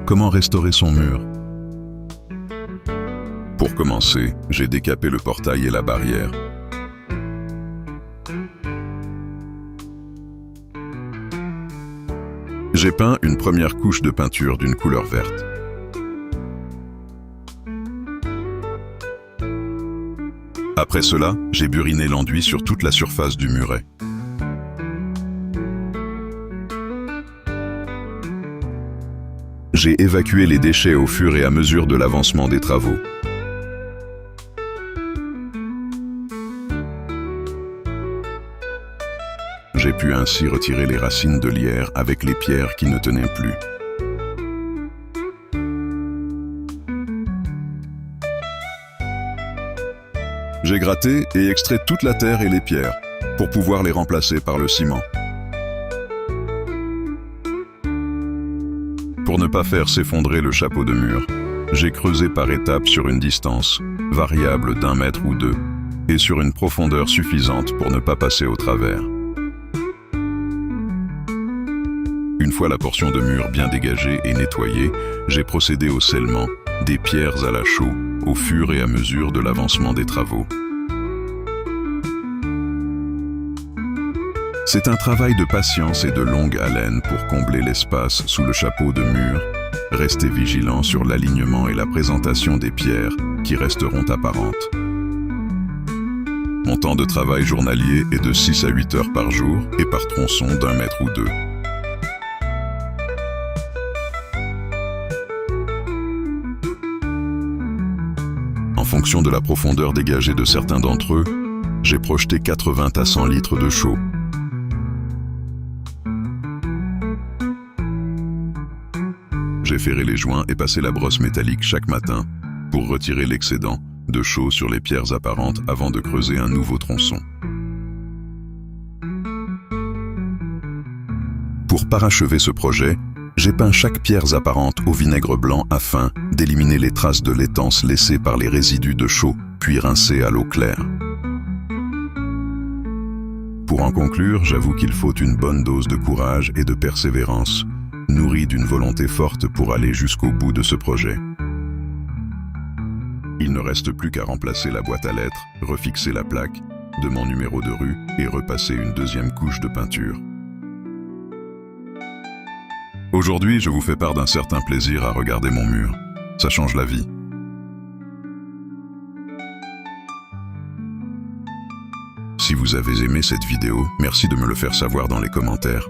Comment restaurer son mur? Pour commencer, j'ai décapé le portail et la barrière. J'ai peint une première couche de peinture d'une couleur verte. Après cela, j'ai buriné l'enduit sur toute la surface du muret. J'ai évacué les déchets au fur et à mesure de l'avancement des travaux. J'ai pu ainsi retirer les racines de lierre avec les pierres qui ne tenaient plus. J'ai gratté et extrait toute la terre et les pierres pour pouvoir les remplacer par le ciment. Pour ne pas faire s'effondrer le chapeau de mur, j'ai creusé par étapes sur une distance variable d'1 mètre ou 2 et sur une profondeur suffisante pour ne pas passer au travers. Une fois la portion de mur bien dégagée et nettoyée, j'ai procédé au scellement des pierres à la chaux au fur et à mesure de l'avancement des travaux. C'est un travail de patience et de longue haleine pour combler l'espace sous le chapeau de mur. Restez vigilant sur l'alignement et la présentation des pierres qui resteront apparentes. Mon temps de travail journalier est de 6 à 8 heures par jour et par tronçon d'1 mètre ou 2. En fonction de la profondeur dégagée de certains d'entre eux, j'ai projeté 80 à 100 litres de chaux. J'ai ferré les joints et passé la brosse métallique chaque matin pour retirer l'excédent de chaux sur les pierres apparentes avant de creuser un nouveau tronçon. Pour parachever ce projet, j'ai peint chaque pierre apparente au vinaigre blanc afin d'éliminer les traces de laitance laissées par les résidus de chaux, puis rincées à l'eau claire. Pour en conclure, j'avoue qu'il faut une bonne dose de courage et de persévérance, nourrie d'une volonté forte pour aller jusqu'au bout de ce projet. Il ne reste plus qu'à remplacer la boîte à lettres, refixer la plaque de mon numéro de rue et repasser une deuxième couche de peinture. Aujourd'hui, je vous fais part d'un certain plaisir à regarder mon mur. Ça change la vie. Si vous avez aimé cette vidéo, merci de me le faire savoir dans les commentaires.